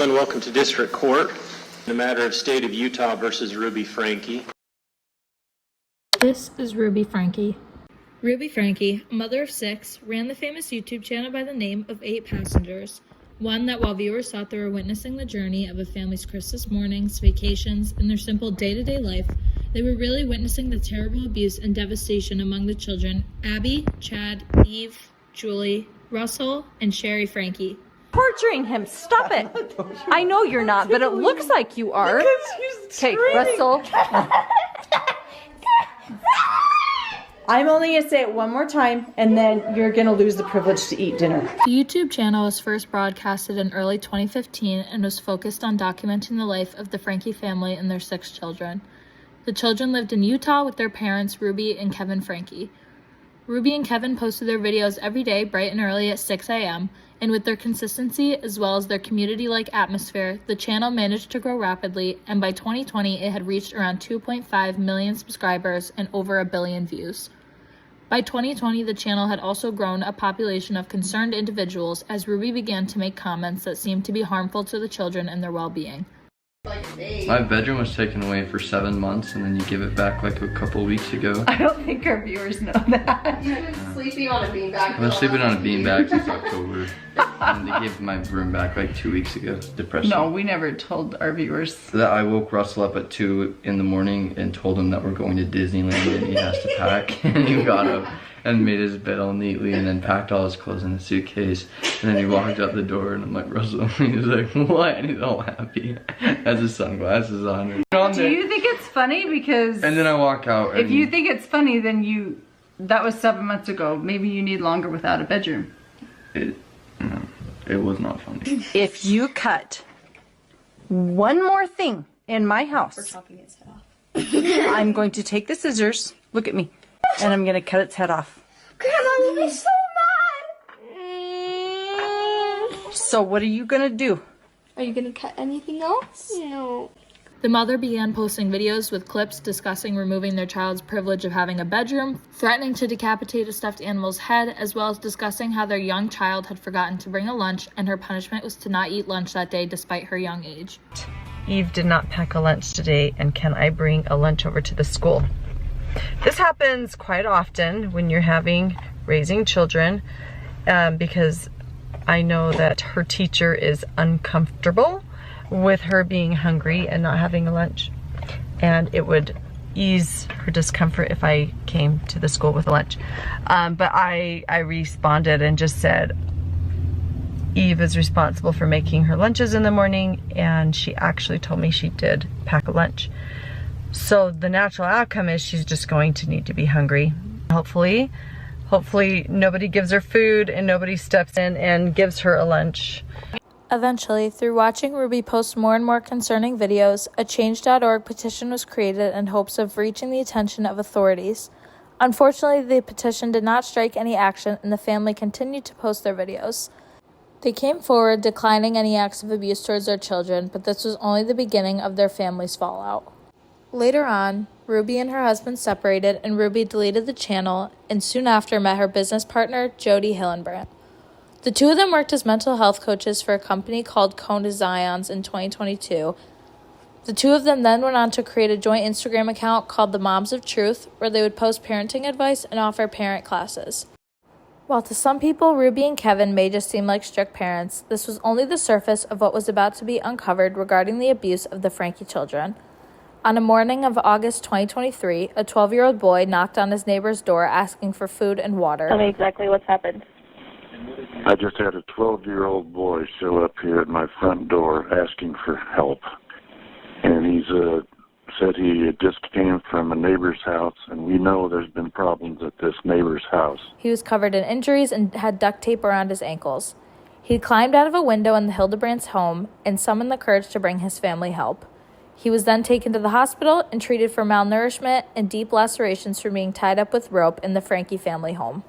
gentlemen, welcome to District Court in the matter of State of Utah versus Ruby Frankie. This is Ruby Frankie. Ruby Frankie, a mother of 6, ran the famous YouTube channel by the name of 8 Passengers, one that while viewers thought they were witnessing the journey of a family's Christmas mornings, vacations, and their simple day-to-day life, they were really witnessing the terrible abuse and devastation among the children Abby, Chad, Eve, Julie, Russell, and Sherry Frankie. Torturing him. Stop it. I know you're not, but it looks like you are. Okay, Russell. I'm only going to say it one more time, and then you're going to lose the privilege to eat dinner. The YouTube channel was first broadcasted in early 2015 and was focused on documenting the life of the Frankie family and their 6 children. The children lived in Utah with their parents, Ruby and Kevin Frankie. Ruby and Kevin posted their videos every day bright and early at 6 a.m., and with their consistency as well as their community-like atmosphere, the channel managed to grow rapidly, and by 2020 it had reached around 2.5 million subscribers and over 1 billion views. By 2020, the channel had also grown a population of concerned individuals as Ruby began to make comments that seemed to be harmful to the children and their well-being. My bedroom was taken away for 7 months and then you give it back like a couple weeks ago. I don't think our viewers know that. You've been sleeping on a beanbag. I've been sleeping on a beanbag since October. And they gave my room back like 2 weeks ago. Depression. No, we never told our viewers. That I woke Russell up at 2 in the morning and told him that we're going to Disneyland and he has to pack. And he got up and made his bed all neatly and then packed all his clothes in a suitcase. And then he walked out the door and I'm like, Russell, he's like, what? And he's all happy. Has his sunglasses on. Do you think it's funny? Because and then I walk out. If you think it's funny, then that was 7 months ago. Maybe you need longer without a bedroom. No, it was not funny. If you cut one more thing in my house, We're chopping its head off. I'm going to take the scissors, look at me, and I'm going to cut its head off. Grandma will be so mad. So what are you going to do? Are you gonna cut anything else? No. The mother began posting videos with clips discussing removing their child's privilege of having a bedroom, threatening to decapitate a stuffed animal's head, as well as discussing how their young child had forgotten to bring a lunch and her punishment was to not eat lunch that day despite her young age. Eve did not pack a lunch today, and can I bring a lunch over to the school? This happens quite often when you're raising children, because I know that her teacher is uncomfortable with her being hungry and not having a lunch. And it would ease her discomfort if I came to the school with a lunch. But I responded and just said, Eve is responsible for making her lunches in the morning, and she actually told me she did pack a lunch. So the natural outcome is she's just going to need to be hungry. Hopefully nobody gives her food and nobody steps in and gives her a lunch. Eventually, through watching Ruby post more and more concerning videos, a Change.org petition was created in hopes of reaching the attention of authorities. Unfortunately, the petition did not strike any action and the family continued to post their videos. They came forward declining any acts of abuse towards their children, but this was only the beginning of their family's fallout. Later on, Ruby and her husband separated and Ruby deleted the channel and soon after met her business partner, Jody Hillenbrandt. The two of them worked as mental health coaches for a company called Cone Zions in 2022. The two of them then went on to create a joint Instagram account called The Moms of Truth, where they would post parenting advice and offer parent classes. While to some people, Ruby and Kevin may just seem like strict parents, this was only the surface of what was about to be uncovered regarding the abuse of the Frankie children. On a morning of August 2023, a 12-year-old boy knocked on his neighbor's door asking for food and water. Tell me exactly what's happened. I just had a 12-year-old boy show up here at my front door asking for help. And he's said he just came from a neighbor's house, and we know there's been problems at this neighbor's house. He was covered in injuries and had duct tape around his ankles. He climbed out of a window in the Hildebrandt's home and summoned the courage to bring his family help. He was then taken to the hospital and treated for malnourishment and deep lacerations from being tied up with rope in the Frankie family home.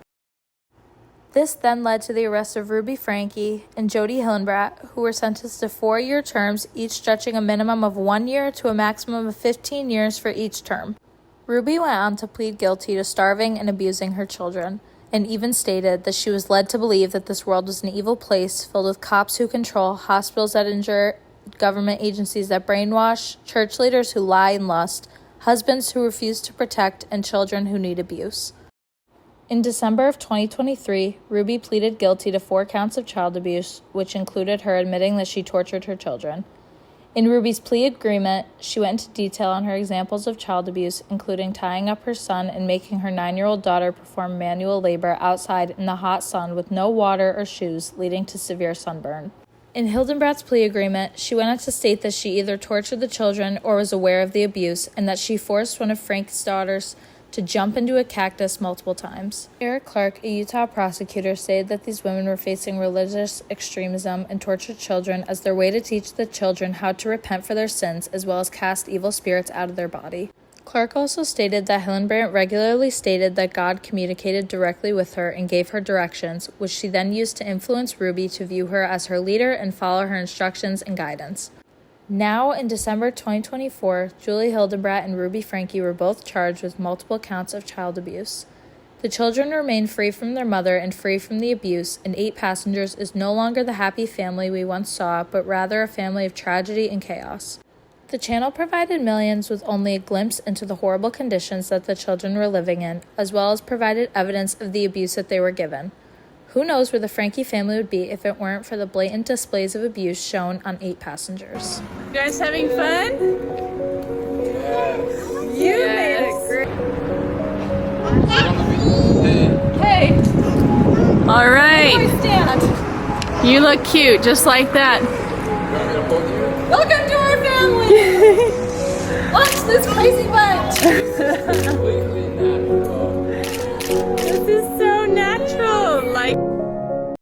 This then led to the arrest of Ruby Frankie and Jody Hillenbrandt, who were sentenced to 4-year terms, each stretching a minimum of 1 year to a maximum of 15 years for each term. Ruby went on to plead guilty to starving and abusing her children, and even stated that she was led to believe that this world was an evil place filled with cops who control, hospitals that injure, government agencies that brainwash, church leaders who lie and lust, husbands who refuse to protect, and children who need abuse. In December of 2023, Ruby pleaded guilty to 4 counts of child abuse, which included her admitting that she tortured her children. In Ruby's plea agreement, she went into detail on her examples of child abuse, including tying up her son and making her 9-year-old daughter perform manual labor outside in the hot sun with no water or shoes, leading to severe sunburn. In Hildenbrandt's plea agreement, she went on to state that she either tortured the children or was aware of the abuse, and that she forced one of Frank's daughters to jump into a cactus multiple times. Eric Clark, a Utah prosecutor, stated that these women were facing religious extremism and tortured children as their way to teach the children how to repent for their sins as well as cast evil spirits out of their body. Clark also stated that Hillenbrandt regularly stated that God communicated directly with her and gave her directions, which she then used to influence Ruby to view her as her leader and follow her instructions and guidance. Now, in December 2024, Julie Hildenbrandt and Ruby Franke were both charged with multiple counts of child abuse. The children remain free from their mother and free from the abuse, and 8 Passengers is no longer the happy family we once saw, but rather a family of tragedy and chaos. The channel provided millions with only a glimpse into the horrible conditions that the children were living in, as well as provided evidence of the abuse that they were given. Who knows where the Franke family would be if it weren't for the blatant displays of abuse shown on 8 Passengers. You guys having fun? You made it great. Hey. All right. Stand. You look cute, just like that. Welcome to our family. Watch this crazy bunch.